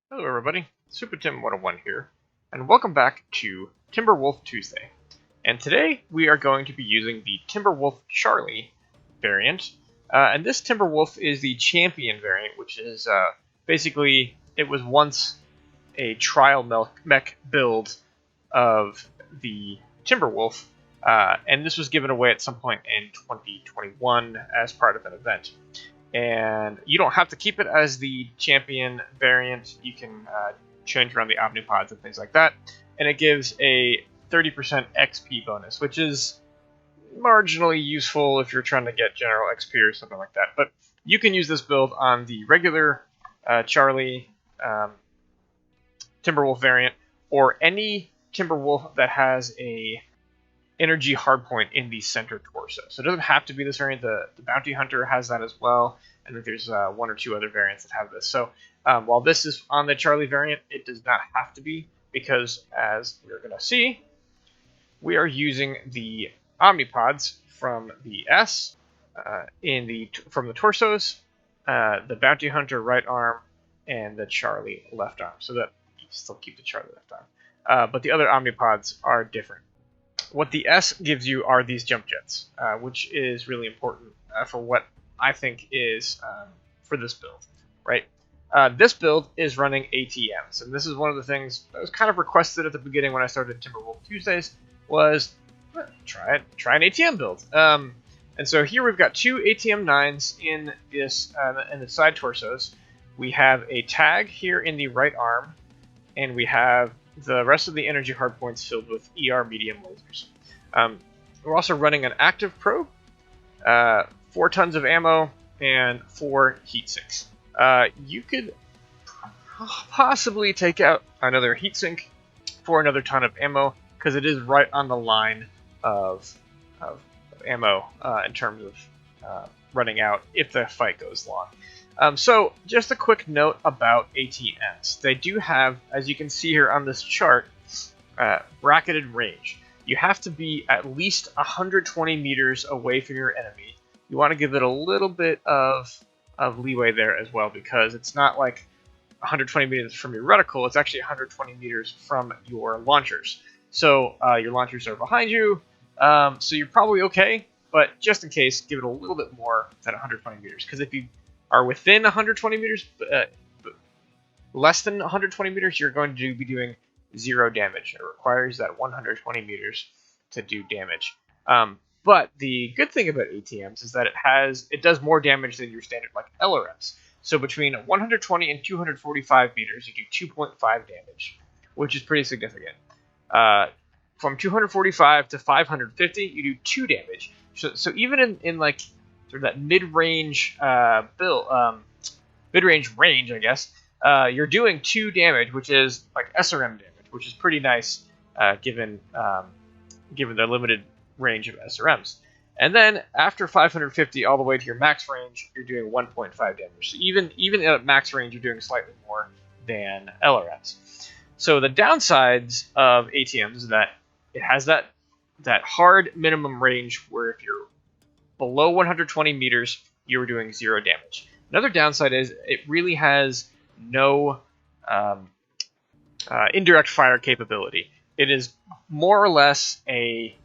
Hello everybody, Super Tim 101 here, and welcome back to Timberwolf Tuesday. And today we are going to be using the Timberwolf Charlie variant, and this Timberwolf is the champion variant, which is basically, it was once a trial mech build of the Timberwolf, and this was given away at some point in 2021 as part of an event. And you don't have to keep it as the champion variant. You can change around the omnipods and things like that. And it gives a 30% XP bonus, which is marginally useful if you're trying to get general XP or something like that. But you can use this build on the regular Charlie Timberwolf variant, or any Timberwolf that has a energy hardpoint in the center torso. So it doesn't have to be this variant. The Bounty Hunter has that as well, and then there's one or two other variants that have this. So while this is on the Charlie variant, it does not have to be, because as we're going to see, we are using the Omnipods from the S from the torsos, the Bounty Hunter right arm, and the Charlie left arm, so that you still keep the Charlie left arm. But the other Omnipods are different. What the S gives you are these jump jets, which is really important for what I think is for this build, right? This build is running ATMs, and this is one of the things that was kind of requested at the beginning when I started Timberwolf Tuesdays, was try an ATM build. And so here we've got two ATM 9s in this in the side torsos. We have a tag here in the right arm, and we have the rest of the energy hardpoints filled with ER medium lasers. We're also running an active probe, 4 tons of ammo, and 4 heat sinks. You could possibly take out another heat sink for another ton of ammo, because it is right on the line of ammo in terms of running out if the fight goes long. So just a quick note about ATMs. They do have, as you can see here on this chart, bracketed range. You have to be at least 120 meters away from your enemy. You want to give it a little bit of leeway there as well, because it's not like 120 meters from your reticle, it's actually 120 meters from your launchers. So your launchers are behind you, so you're probably okay, but just in case, give it a little bit more than 120 meters, because if you are within 120 meters, less than 120 meters, you're going to be doing 0 damage. It requires that 120 meters to do damage. But the good thing about ATMs is that it does more damage than your standard like LRMs. So between 120 and 245 meters, you do 2.5 damage, which is pretty significant. From 245 to 550, you do 2 damage. So even in like sort of that mid-range mid-range range, I guess, you're doing 2 damage, which is like SRM damage, which is pretty nice given the limited range of SRMs. And then after 550 all the way to your max range, you're doing 1.5 damage. So even at max range, you're doing slightly more than LRMs. So the downsides of ATMs is that it has that hard minimum range where if you're below 120 meters, you are doing 0 damage. Another downside is it really has no indirect fire capability. It is more or less a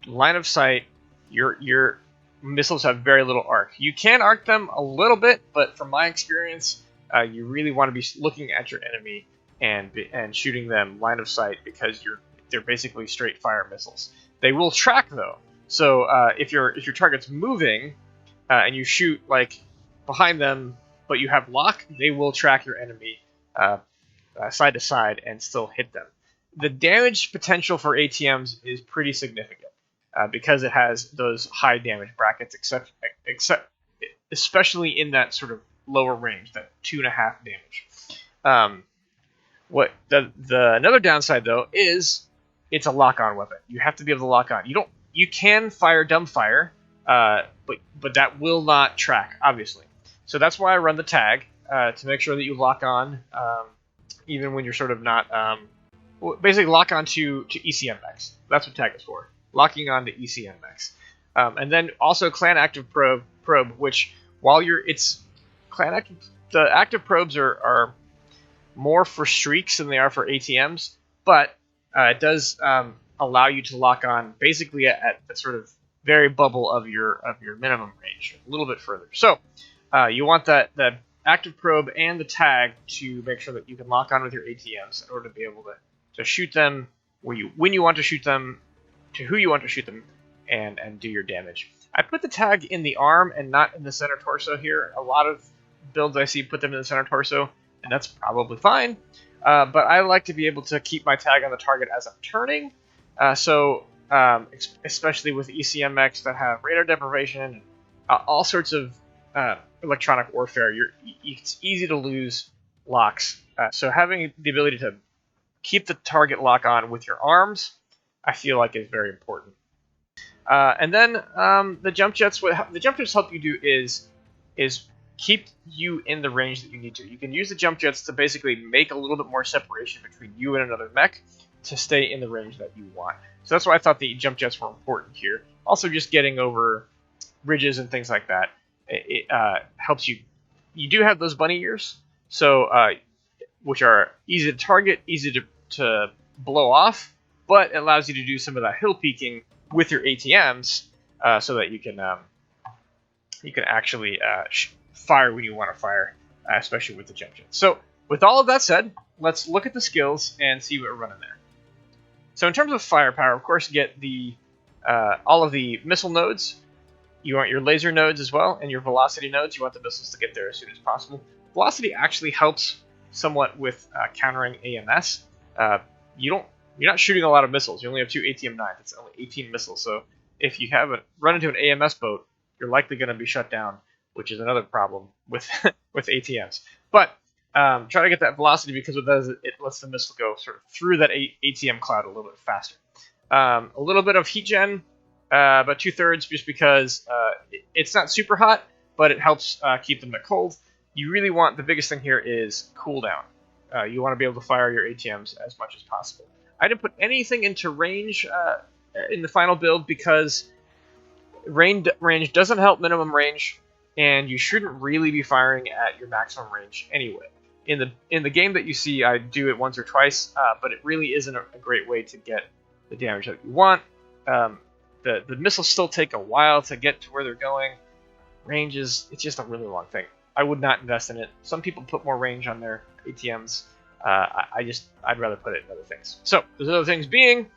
line of sight. Your missiles have very little arc. You can arc them a little bit, but from my experience, you really want to be looking at your enemy and shooting them line of sight, because they're basically straight fire missiles. They will track though. So if your target's moving and you shoot like behind them, but you have lock, they will track your enemy side to side and still hit them. The damage potential for ATMs is pretty significant because it has those high damage brackets, except especially in that sort of lower range, that 2.5 damage. Another downside though is it's a lock-on weapon. You have to be able to lock on. You can fire dumbfire, but that will not track, obviously. So that's why I run the tag to make sure that you lock on, even when you're sort of not. Basically, lock on to ECM mechs. That's what tag is for. Locking on to ECM mechs, and then also clan active probe, which while the active probes are more for streaks than they are for ATMs, but it does allow you to lock on basically at the sort of very bubble of your minimum range, a little bit further. So you want the active probe and the tag to make sure that you can lock on with your ATMs in order to be able to shoot them when you want to shoot them, to who you want to shoot them, and do your damage. I put the tag in the arm and not in the center torso here. A lot of builds I see put them in the center torso, and that's probably fine. But I like to be able to keep my tag on the target as I'm turning. Especially with ECM mechs that have radar deprivation and all sorts of electronic warfare, it's easy to lose locks. So having the ability to keep the target lock on with your arms, I feel like is very important. And then the jump jets. What the jump jets help you do is keep you in the range that you need to. You can use the jump jets to basically make a little bit more separation between you and another mech to stay in the range that you want. So that's why I thought the jump jets were important here. Also, just getting over ridges and things like that, it helps you. You do have those bunny ears, so which are easy to target, easy to blow off, but it allows you to do some of that hill peeking with your ATMs, so that you can actually fire when you want to fire, especially with the jump jet. So with all of that said, let's look at the skills and see what we're running there. So in terms of firepower, of course, you get the all of the missile nodes. You want your laser nodes as well, and your velocity nodes. You want the missiles to get there as soon as possible. Velocity actually helps somewhat with countering AMS. You're not shooting a lot of missiles. You only have 2 ATM-9s. It's only 18 missiles. So if you run into an AMS boat, you're likely going to be shut down, which is another problem with with ATMs. But try to get that velocity, because what it does, it lets the missile go sort of through that ATM cloud a little bit faster. A little bit of heat gen, about 2/3, just because it's not super hot, but it helps keep them at cold. You really want, the biggest thing here is cooldown. You want to be able to fire your ATMs as much as possible. I didn't put anything into range in the final build, because range doesn't help minimum range, and you shouldn't really be firing at your maximum range anyway. In the game that you see, I do it once or twice, but it really isn't a great way to get the damage that you want. The missiles still take a while to get to where they're going. Range it's just a really long thing. I would not invest in it. Some people put more range on their ATMs. I'd rather put it in other things. So those other things being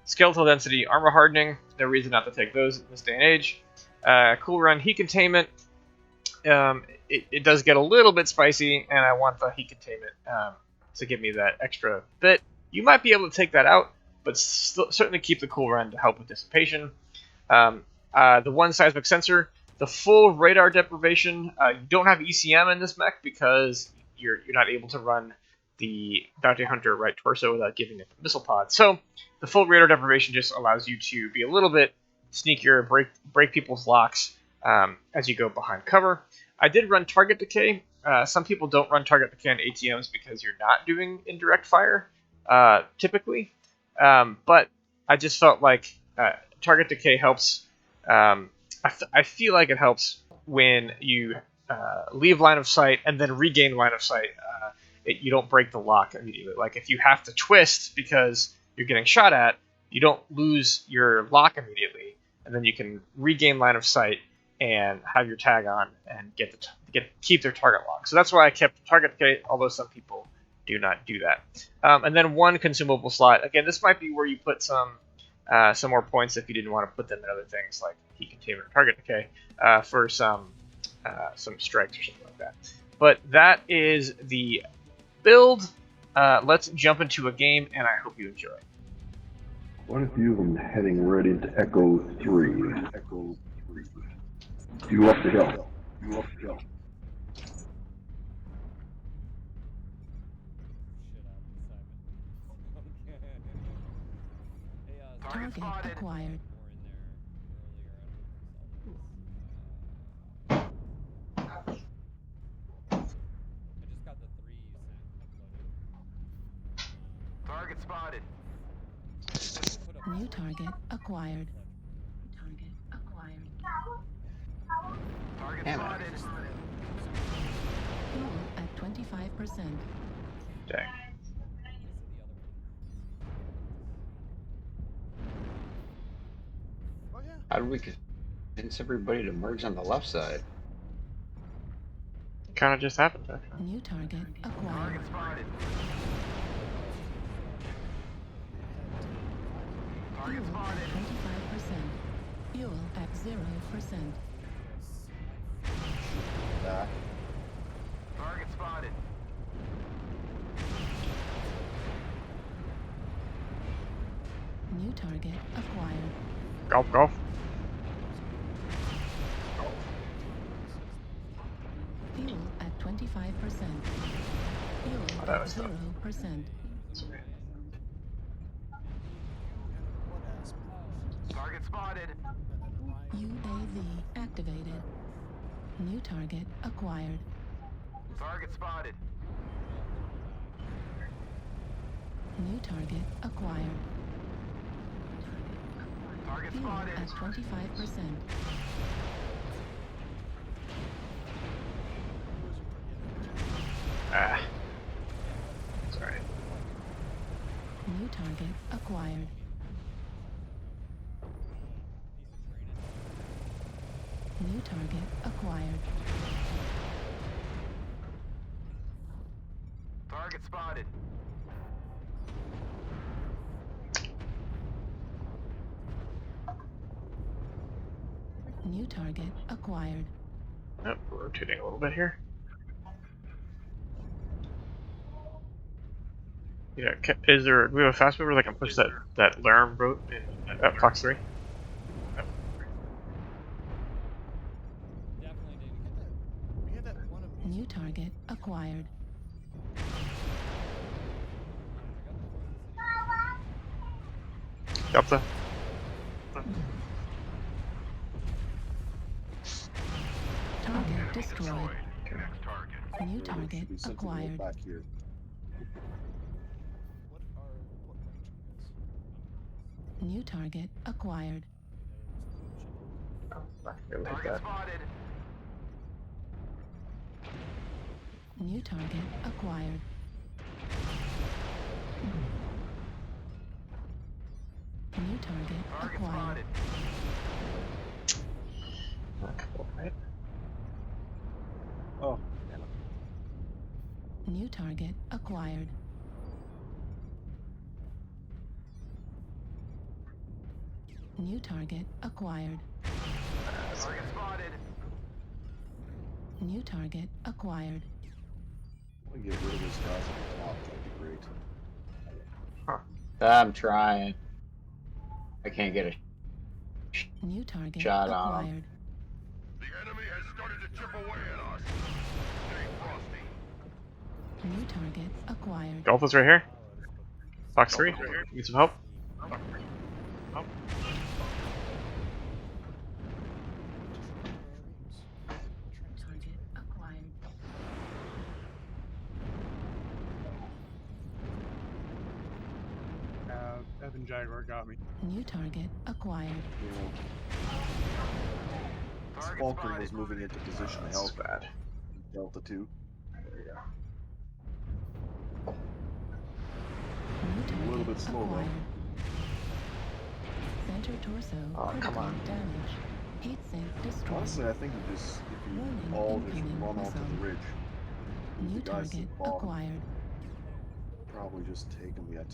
skeletal density, armor hardening. No reason not to take those in this day and age. Cool run, heat containment. It does get a little bit spicy, and I want the heat containment to give me that extra bit. You might be able to take that out, but certainly keep the cool run to help with dissipation. The one seismic sensor, the full radar deprivation. You don't have ECM in this mech because you're not able to run the bounty hunter right torso without giving it the missile pod. So the full radar deprivation just allows you to be a little bit sneakier, break people's locks as you go behind cover. I did run target decay. Some people don't run target decay on ATMs because you're not doing indirect fire typically, but I just felt like target decay helps. I feel like it helps when you leave line of sight and then regain line of sight. You don't break the lock immediately. Like if you have to twist because you're getting shot at, you don't lose your lock immediately, and then you can regain line of sight and have your tag on and keep their target lock. So that's why I kept target decay, although some people do not do that. And then one consumable slot. Again, this might be where you put some more points if you didn't want to put them in other things like heat containment or target decay for some strikes or something like that. But that is the build. Let's jump into a game, and I hope you enjoy. Quite a few of them heading right into Echo 3. Echo 3. You up the hill. You up the hill. Target acquired. Target spotted. New target acquired. Target acquired. Target spotted. Fuel at 25%. Dang. How do we convince everybody to merge on the left side? Kind of just happened, actually. New target acquired. Target spotted. Fuel Target at spotted. 25%. Fuel at 0%. Target spotted. New target acquired. Golf, golf. Fuel at 25%. Fuel that at was tough. 0%. Sorry. Target spotted. UAV activated. New target acquired. Target spotted. New target acquired. Target Fuel spotted. at 25%. Ah. Sorry. New target acquired. New target acquired. Target spotted. New target acquired. Oh, we're rotating a little bit here. Yeah, is there? Do we have a fast mover that can push that Laram boat in at Fox 3? New target acquired. Delta. Target destroyed. Next target. New target acquired. Back here. New target acquired. Oh, not gonna be able to hit Target that. spotted. New target acquired. New target Target acquired. spotted. Right. Oh, New target acquired. New target acquired. Target spotted. New target acquired. we get rid of those guys at the top. That'd be great. I'm trying. I can't get a New target Shot on 'em. acquired. The enemy has started to chip away at us. Stay frosty. New target acquired. Golf is right here. Fox 3. Need some help? Target acquired. Evan Jaguar got me. New target acquired. You know, Target Falcon spotted. was moving into position to That's help bad. Delta 2. There we go. New target little bit slow, though. acquired. Center torso Oh, come critical on. damage. Heat sink destroyed. Honestly, I think if you Warning, all just incoming run off to missile. the ridge, move New the guys to the target bottom, acquired. probably just take them yet.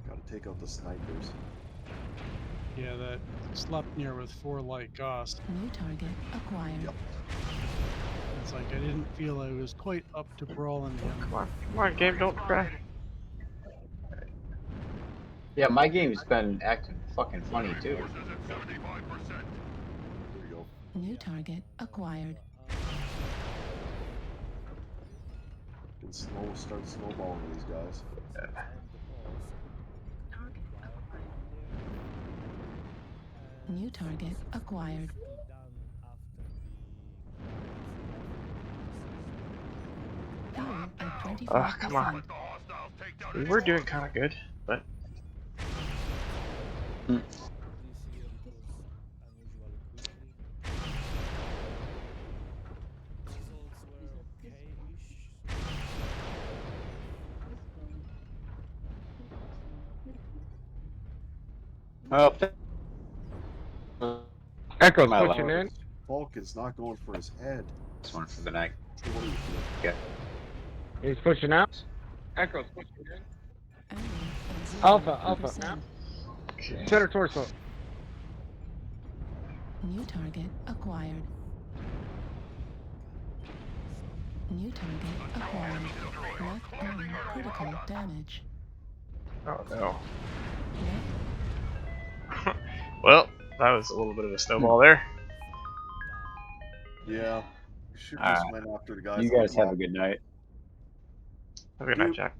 Gotta take out the snipers. Yeah, that Sleipnir with 4 light Gauss. New target acquired. Yep. It's like I didn't feel I was quite up to brawling him. Come on, game, don't crash. Yeah, my game's been acting fucking funny too. Forces at 75%. There we go. New target acquired. Can start snowballing these guys. New target acquired. Fuel at 25%. Come on. The hostiles take down We any were doing more. kind of good, but Oh, Echo's My pushing lord. in. Bulk is not going for his head. this one for the night. He's pushing out. Echo's pushing in. Enemy at 0%. Alpha. Okay. Center torso. New target acquired. New target acquired. Left arm critical damage. Oh no. Left Well, that was a little bit of a snowball there. Yeah. We should Alright. just went after the guys. You on guys the have a map. good night. Have a good night, Jack.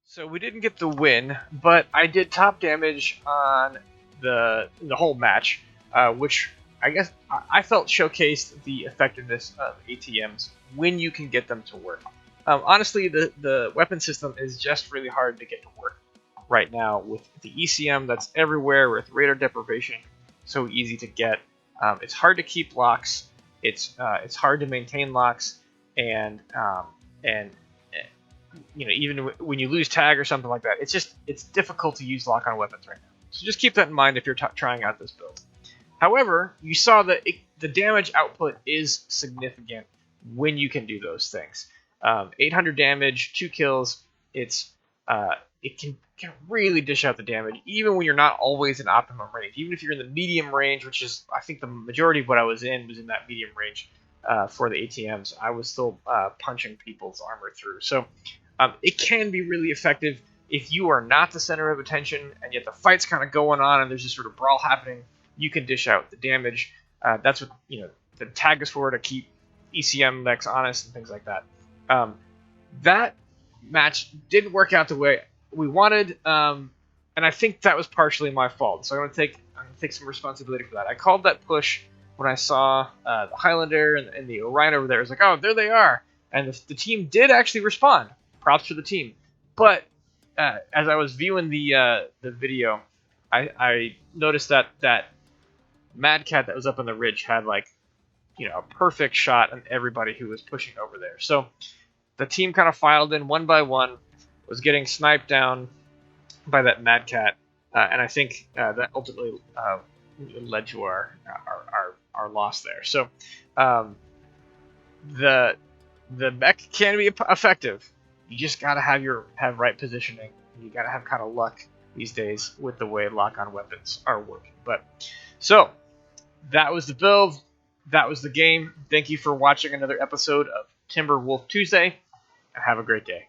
So we didn't get the win, but I did top damage on the whole match, which I guess I felt showcased the effectiveness of ATMs when you can get them to work. Honestly, the weapon system is just really hard to get to work right now with the ECM that's everywhere, with radar deprivation so easy to get. It's hard to keep locks. It's hard to maintain locks, and you know, even when you lose tag or something like that, it's difficult to use lock on weapons right now. So just keep that in mind if you're trying out this build. However, you saw that the damage output is significant when you can do those things. 800 damage, 2 kills. It can really dish out the damage, even when you're not always in optimum range. Even if you're in the medium range, which is I think the majority of what I was in that medium range for the ATMs, I was still punching people's armor through. So it can be really effective if you are not the center of attention, and yet the fight's kind of going on, and there's this sort of brawl happening. You can dish out the damage. That's what the tag is for, to keep ECM mechs honest and things like that. That match didn't work out the way we wanted, and I think that was partially my fault. So I'm gonna take some responsibility for that. I called that push when I saw the Highlander and the Orion over there. I was like, oh, there they are, and the team did actually respond. Props to the team. But as I was viewing the video, I noticed that Mad Cat that was up on the ridge had a perfect shot on everybody who was pushing over there. So the team kind of filed in one by one, was getting sniped down by that Mad Cat, and I think that ultimately led to our loss there. So the mech can be effective. You just gotta have right positioning. You gotta have kind of luck these days with the way lock-on weapons are working. But so that was the build. That was the game. Thank you for watching another episode of Timberwolf Tuesday, and have a great day.